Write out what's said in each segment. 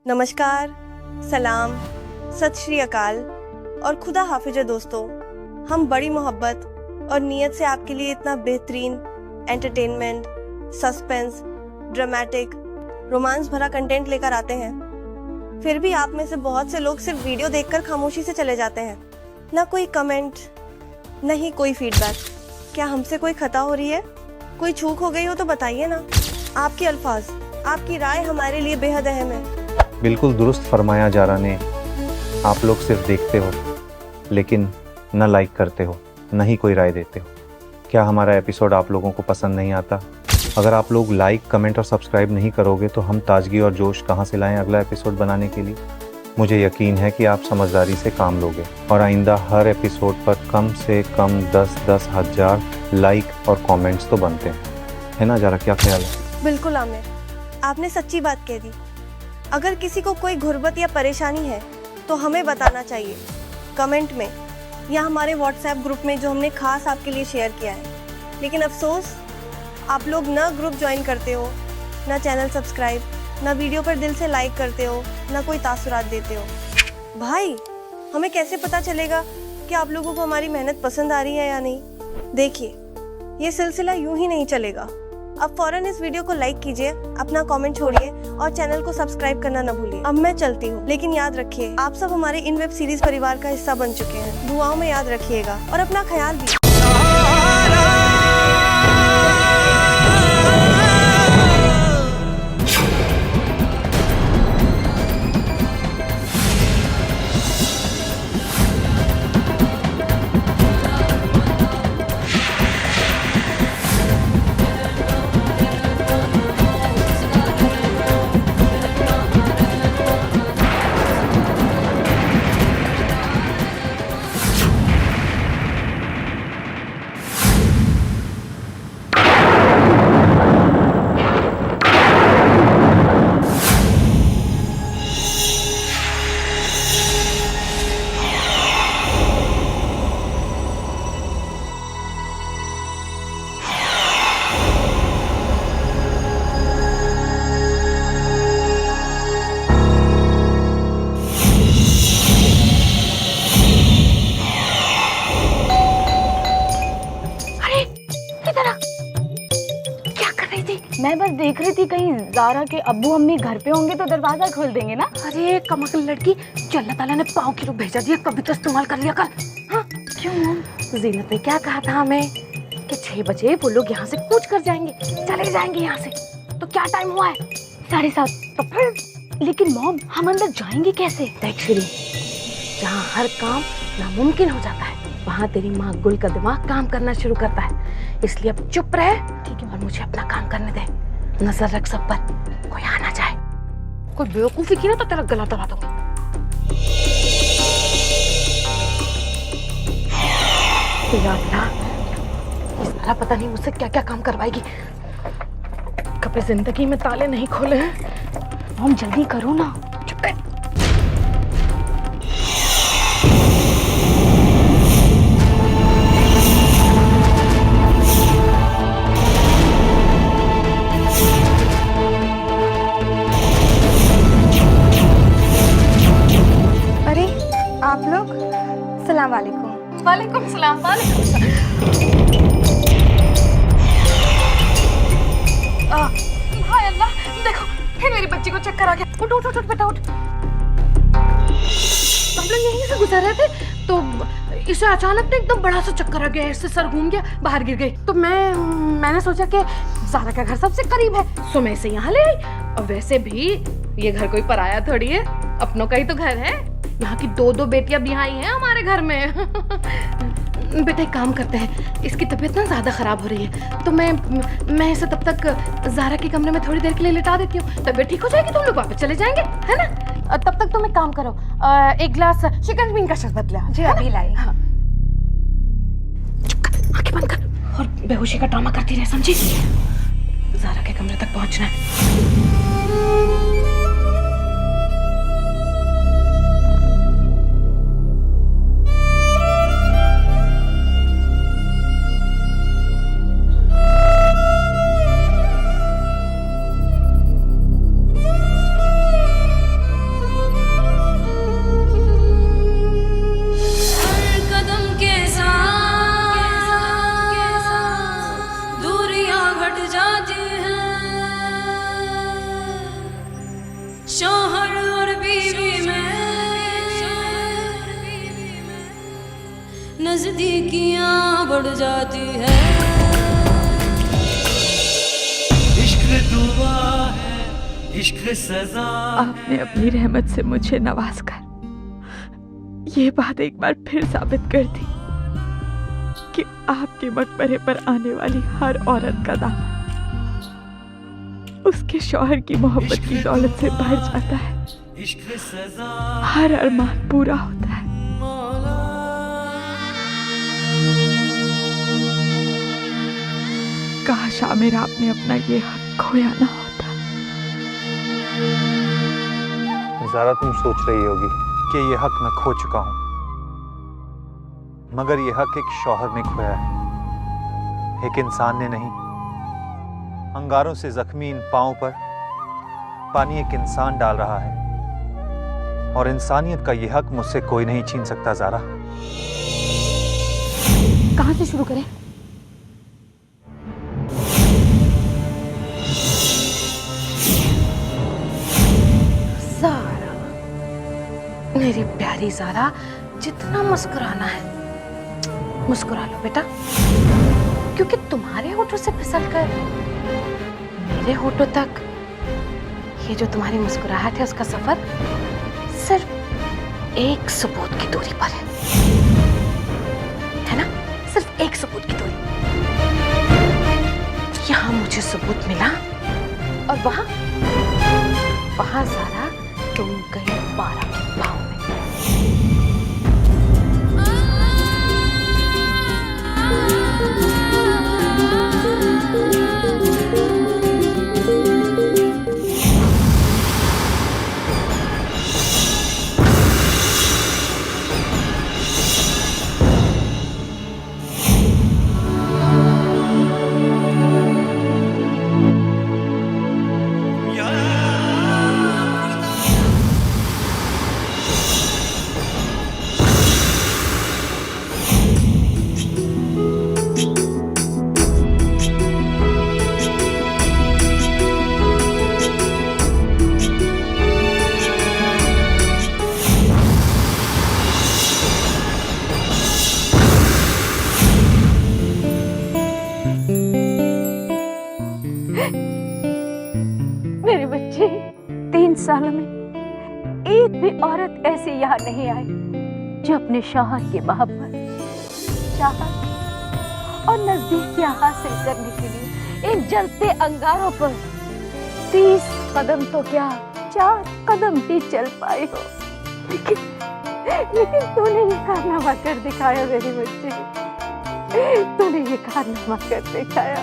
नमस्कार, सलाम, सत श्री अकाल और खुदा हाफिज दोस्तों। हम बड़ी मोहब्बत और नीयत से आपके लिए इतना बेहतरीन एंटरटेनमेंट, सस्पेंस, ड्रामेटिक, रोमांस भरा कंटेंट लेकर आते हैं। फिर भी आप में से बहुत से लोग सिर्फ वीडियो देखकर खामोशी से चले जाते हैं। ना कोई कमेंट, न ही कोई फीडबैक। क्या हमसे कोई खता हो रही है? कोई चूक हो गई हो तो बताइए ना। आपके अल्फाज, आपकी राय हमारे लिए बेहद अहम है। बिल्कुल दुरुस्त फरमाया जारा ने। आप लोग सिर्फ देखते हो लेकिन न लाइक करते हो, न ही कोई राय देते हो। क्या हमारा एपिसोड आप लोगों को पसंद नहीं आता? अगर आप लोग लाइक, कमेंट और सब्सक्राइब नहीं करोगे तो हम ताजगी और जोश कहाँ से लाएं अगला एपिसोड बनाने के लिए? मुझे यकीन है कि आप समझदारी से काम लोगे और आइंदा हर एपिसोड पर कम से कम 10-10 हज़ार लाइक और कमेंट्स तो बनते हैं, है ना जारा? क्या ख्याल है? बिल्कुल आमिर, आपने सच्ची बात कह दी। अगर किसी को कोई गुर्बत या परेशानी है तो हमें बताना चाहिए कमेंट में या हमारे व्हाट्सएप ग्रुप में जो हमने खास आपके लिए शेयर किया है। लेकिन अफसोस, आप लोग न ग्रुप ज्वाइन करते हो, न चैनल सब्सक्राइब, न वीडियो पर दिल से लाइक करते हो, न कोई तासुरात देते हो। भाई, हमें कैसे पता चलेगा कि आप लोगों को हमारी मेहनत पसंद आ रही है या नहीं? देखिए, ये सिलसिला यूं ही नहीं चलेगा। अब फौरन इस वीडियो को लाइक कीजिए, अपना कमेंट छोड़िए और चैनल को सब्सक्राइब करना न भूलिए। अब मैं चलती हूँ, लेकिन याद रखिए, आप सब हमारे इन वेब सीरीज परिवार का हिस्सा बन चुके हैं। दुआओं में याद रखिएगा और अपना ख्याल भी। मैं बस देख रही थी कहीं ज़ारा के अब्बू अम्मी घर पे होंगे तो दरवाजा खोल देंगे ना। अरे कमकल लड़की, जो अल्लाह ताला ने पाव किलो भेजा दिया कभी तो इस्तेमाल कर लिया कर। हाँ क्यों? जीनत ने क्या कहा था हमें कि 6 बजे वो लोग यहाँ से कूच कर जाएंगे, चले जाएंगे यहाँ से। तो क्या टाइम हुआ है? 7:30। तो फिर लेकिन मॉम, हम अंदर जाएंगे कैसे? देख श्री, जहाँ हर काम नामुमकिन हो जाता है वहाँ तेरी माँ गुल का दिमाग काम करना शुरू करता है। इसलिए अब चुप रहे, ठीक है, और मुझे अपना काम करने दे। नजर रख सब पर, कोई आना चाहे, कोई बेवकूफी की ना तो तेरा गला दबा दूंगी। ये सारा पता नहीं मुझसे क्या क्या काम करवाएगी। कभी जिंदगी में ताले नहीं खोले हैं। मॉम जल्दी करो ना। चुप रह। आप लोग, सलाम वालेकुम। वालेकुम सलाम। वालेकुम सलाम। हाय अल्लाह, देखो फिर मेरी बच्ची को चक्कर आ गया। उठ उठ उठ बेटा उठ। हम लोग यहीं से गुजर रहे थे तो इसे अचानक से एकदम बड़ा सा चक्कर आ गया, इससे सर घूम गया, बाहर गिर गई। तो मैंने सोचा कि ज़ारा का घर सबसे करीब है, सो मैं इसे यहाँ ले आई। और वैसे भी ये घर कोई पराया थोड़ी है, अपनों का ही तो घर है। यहाँ की 2-2 बेटियां भी आई हैं हमारे घर में। बेटा एक काम करते हैं, इसकी तबीयत ना ज़्यादा ख़राब हो रही है तो मैं इसे तब तक ज़ारा के कमरे में थोड़ी देर के लिए लिटा देती हूँ। तबीयत ठीक हो जाएगी तो हम लोग वापस चले जाएंगे, है ना? तब तक तुम एक काम करो, एक गिलास शिकंजबीन का शरबत ले आओ। जी अभी लाई। हाँ, चुप कर, आंखें बंद कर और बेहोशी का ड्रामा करती रहे, समझी? ज़ारा के कमरे तक पहुँचना है। शौहर और बीवी में नजदीकियां बढ़ जाती है। इश्क दुआ है, इश्क सजा। आपने अपनी रहमत से मुझे नवाज कर ये बात एक बार फिर साबित कर दी कि आपके मकबरे पर आने वाली हर औरत का दामन उसके शौहर की मोहब्बत की दौलत से भर जाता है, इश्क सजा। हर अरमान पूरा होता है। काश आमिर आपने अपना ये हक खोया ना होता। ज़ारा तुम सोच रही होगी कि ये हक मैं खो चुका हूं, मगर ये हक एक शौहर ने खोया है, एक इंसान ने नहीं। अंगारों से जख्मी इन पांव पर पानी एक इंसान डाल रहा है, और इंसानियत का ये हक मुझसे कोई नहीं छीन सकता। ज़ारा, कहाँ से शुरू करें? ज़ारा, मेरी प्यारी ज़ारा, जितना मुस्कुराना है मुस्कुरा लो बेटा, क्योंकि तुम्हारे होठों से फिसल कर मेरे होठों तक ये जो तुम्हारी मुस्कुराहट है उसका सफर सिर्फ एक सबूत की दूरी पर है ना? सिर्फ एक सबूत की दूरी। यहाँ मुझे सबूत मिला और वहां ज़ारा तुम गई 12 के पाँव में। मेरे बच्चे, 3 सालों में एक भी औरत ऐसी यहाँ नहीं आई जो अपने शौहर की मोहब्बत, चाहत और नजदीकियां हासिल करने के लिए इन जलते अंगारों पर 30 कदम तो क्या 4 कदम ही चल पाई हो। लेकिन तूने ये कारनामा कर दिखाया मेरे बच्चे, तूने ये कारनामा कर दिखाया।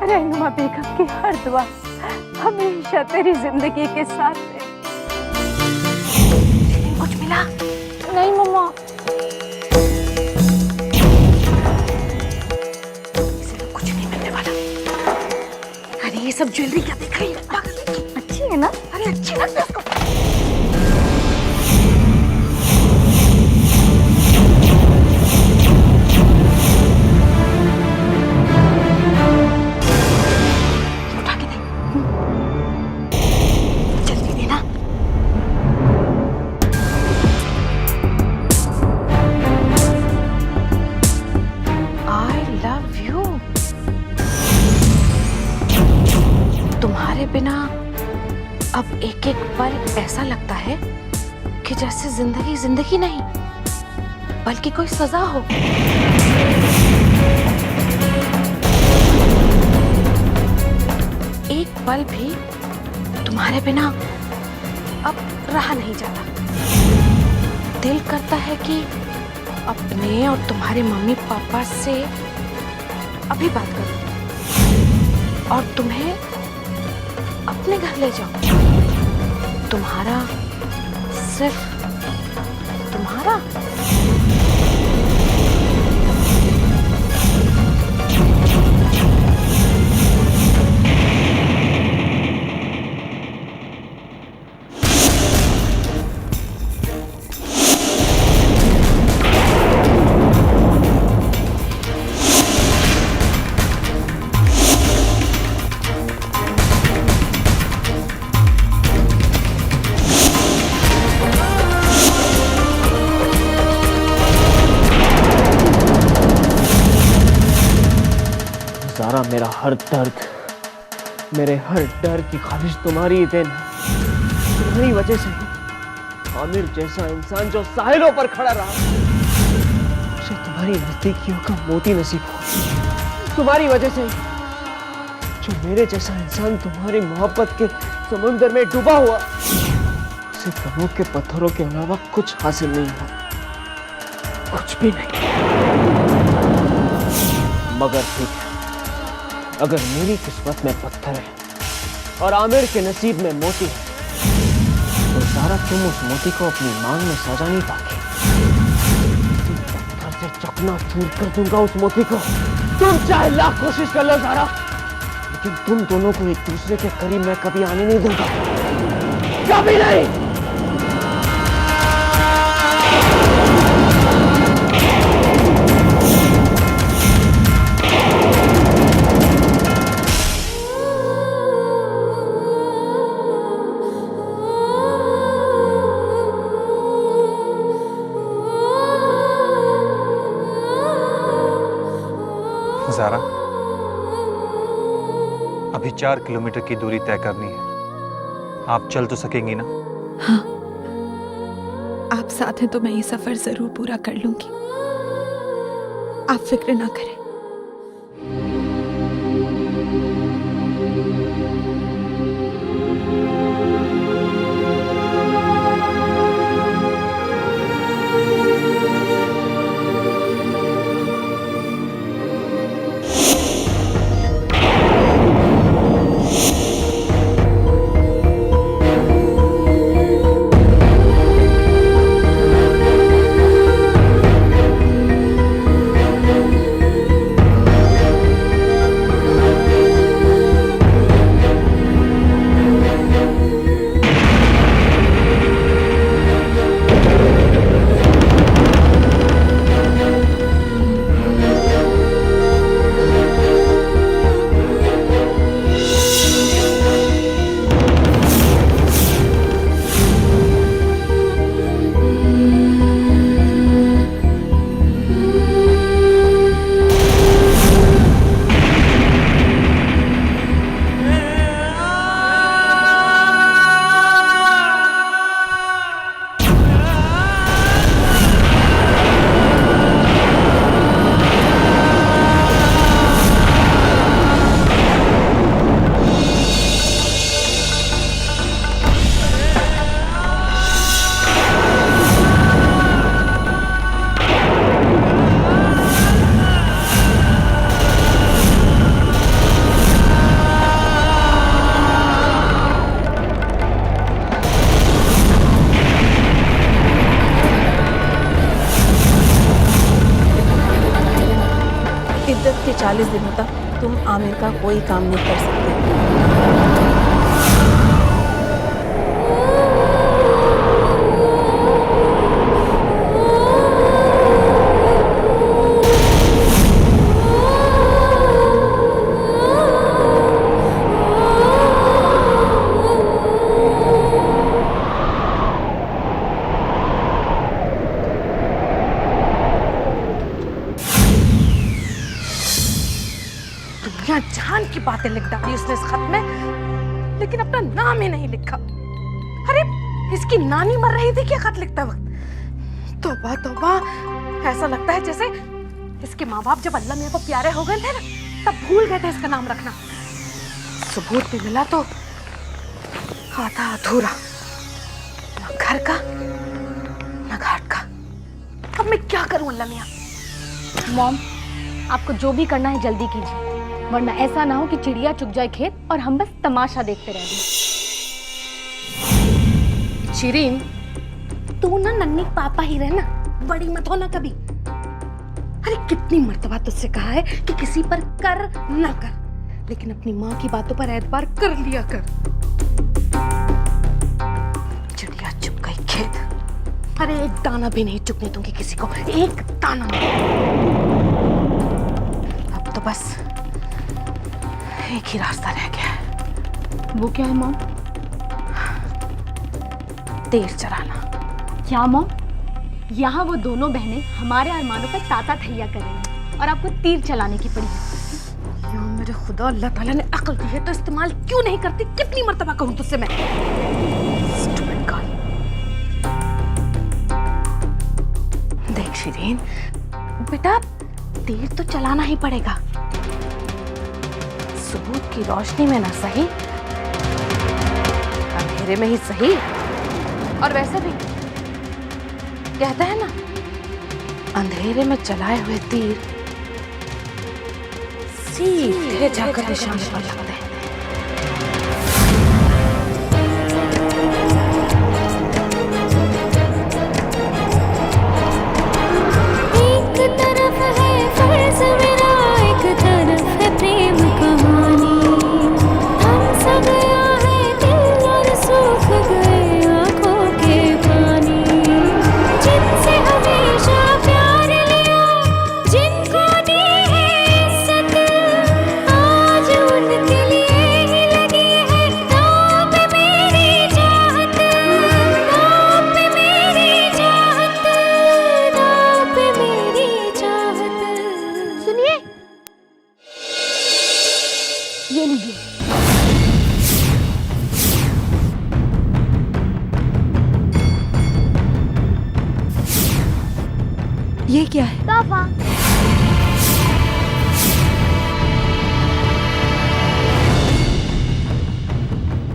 रहनुमा बेगम की हर दुआ हमेशा तेरी जिंदगी के साथ है। कुछ मिला? नहीं मम्मा। इसे तो कुछ नहीं मिलने वाला। अरे ये सब ज्वेलरी क्या देख रही है? अच्छी है ना? अरे अच्छी लगती है उसको। उठा के दे, जल्दी देना। I love you। तुम्हारे बिना अब एक एक पल ऐसा लगता है कि जैसे जिंदगी जिंदगी नहीं बल्कि कोई सजा हो। एक पल भी तुम्हारे बिना अब रहा नहीं जाता। दिल करता है कि अपने और तुम्हारे मम्मी पापा से अभी बात करो और तुम्हें अपने घर ले जाओ। तुम्हारा, सिर्फ तुम्हारा। ज़ारा, मेरा हर दर्द, मेरे हर डर की ख्वाहिश तुम्हारी ही देन, तुम्हारी वजह से आमिर जैसा इंसान जो साहिलों पर खड़ा रहा, उसे तुम्हारी नजदीकियों का मोती नसीब हुआ। तुम्हारी वजह से जो मेरे जैसा इंसान तुम्हारी मोहब्बत के समुंदर में डूबा हुआ, उसे गमों के पत्थरों के अलावा कुछ हासिल नहीं हुआ, कुछ भी नहीं। मगर ठीक है, अगर मेरी किस्मत में पत्थर है और आमिर के नसीब में मोती है, तो ज़ारा तुम उस मोती को अपनी मांग में सजा नहीं पाओगे। पत्थर से चकना चूर कर दूंगा उस मोती को। तुम चाहे लाख कोशिश कर लो ज़ारा, लेकिन तुम दोनों को एक दूसरे के करीब मैं कभी आने नहीं दूंगा, कभी नहीं। ज़ारा, अभी 4 किलोमीटर की दूरी तय करनी है। आप चल तो सकेंगी ना? हाँ, आप साथ हैं तो मैं ये सफर जरूर पूरा कर लूंगी, आप फिक्र ना करें। इद्दत के 40 दिनों तक तुम आमिर का कोई काम नहीं कर सकते। दुनिया जान की बातें लिख डाली उसने इस खत में, लेकिन अपना नाम ही नहीं लिखा। अरे इसकी नानी मर रही थी क्या खत लिखते वक्त? तौबा तौबा, ऐसा लगता है जैसे इसके माँ बाप जब अल्लाह मियाँ को प्यारे हो गए थे ना, तब भूल गए थे इसका नाम रखना। सबूत भी मिला तो आधा अधूरा, न घर का न घाट का। अब मैं क्या करूं अल्लाह मियाँ? मॉम, आपको जो भी करना है जल्दी कीजिए, वरना ऐसा ना हो कि चिड़िया चुग जाए खेत और हम बस तमाशा देखते रह जाएं। शिरीन, तू ना नन्ही पापा ही रहना, बड़ी मत होना कभी। अरे कितनी मर्तबा तुझसे कहा है कि किसी पर कर ना कर, लेकिन अपनी माँ की बातों पर एतबार कर लिया कर। चिड़िया चुग गई खेत, अरे एक दाना भी नहीं चुगने दूंगी किसी को, एक दाना नहीं। अब तो बस एक ही रास्ता रह गया है। वो क्या है मॉम? तीर चलाना। क्या मॉम? यहाँ वो दोनों बहनें हमारे अरमानों पर ताता थैया कर रही हैं और आपको तीर चलाने की पड़ी है। यहाँ मैं अरे खुदा, अल्लाह ताला ने अक्ल दी है तो इस्तेमाल क्यों नहीं करती? कितनी मर्तबा कहूं तुझसे मैं? Stupid girl. देख शिरीन, बेटा तीर तो चलाना ही पड़ेगा, सबूत की रोशनी में ना सही, अंधेरे में ही सही। और वैसे भी कहते हैं ना, अंधेरे में चलाए हुए तीर सीधे जाकर निशाने पर लगते हैं। एक तरफ है फर्ज मेरा, एक तरफ है प्रेम कहानी। हम सब यहाँ है दिल और सूख गए आँखों के पानी। जिनसे हमेशा प्यार लिया, जिनको दी है इज्जत, आज उनके लिए ही लगी है दांव पे मेरी चाहत, दांव पे मेरी चाहत, दांव पे मेरी चाहत। सुनिए, ये लीजिए। ये क्या है? तोहफा।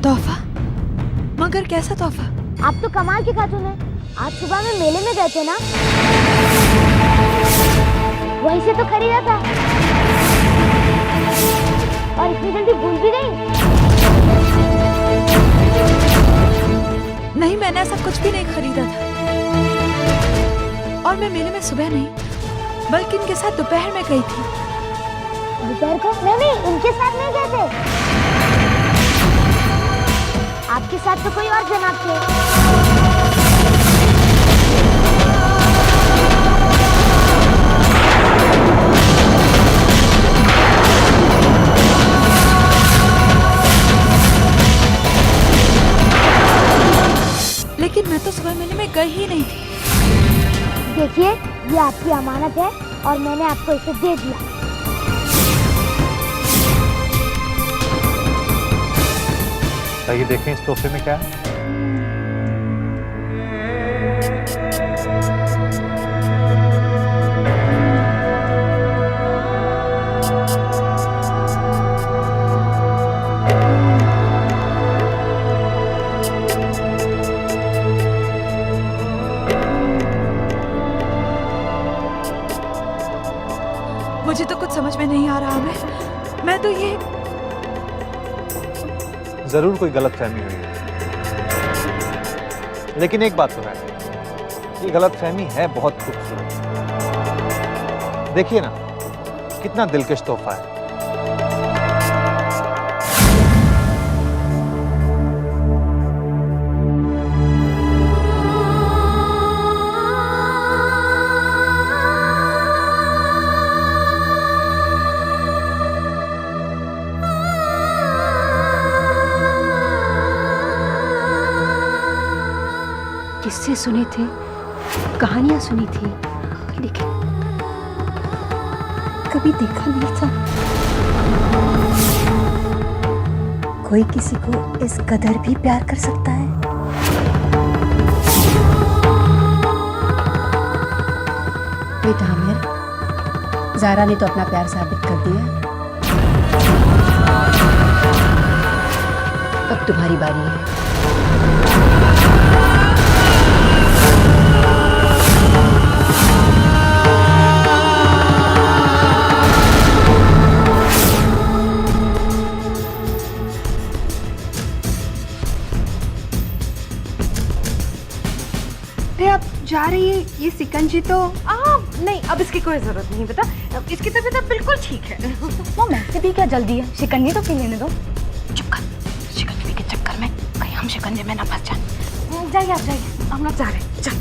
तोहफा? मगर कैसा तोहफा? आप तो कमाल की खातून है। आज सुबह में मेले में गए थे ना, वहीं से तो खरीदा था। और इतनी जल्दी भूल भी गई? नहीं, मैंने ऐसा कुछ भी नहीं खरीदा था। और मैं मेले में सुबह नहीं, बल्कि इनके साथ दोपहर में गई थी। दोपहर को? नहीं, इनके साथ नहीं गए थे, आपके साथ तो कोई और जनाब थे। लेकिन मैं तो सुबह मेले में गई ही नहीं थी। देखिए, ये आपकी अमानत है और मैंने आपको इसे दे दिया। आइए देखें इस तोहफे में क्या है। मुझे तो कुछ समझ में नहीं आ रहा। मैं तो ये जरूर कोई गलतफहमी हुई है, लेकिन एक बात तो है, ये गलतफहमी है बहुत खूबसूरत। देखिए ना, कितना दिलकश तोहफा है। किस्से सुने थे, कहानियां सुनी थी, लेकिन कभी देखा नहीं था कोई किसी को इस कदर भी प्यार कर सकता है। बेटा आमिर, ज़ारा ने तो अपना प्यार साबित कर दिया, अब तुम्हारी बारी है। आप जा रही है, ये सिकंजी तो नहीं, अब इसकी कोई जरूरत नहीं बेटा, इसकी तबीयत अब बिल्कुल ठीक है। वो मैसे भी क्या जल्दी है, शिकंजी तो पी लेने दो। चुप कर, शिकंजी के चक्कर में कहीं हम शिकंजे में ना फंस जाए। जाइए आप जाइए, हम लोग जा रहे हैं, चल।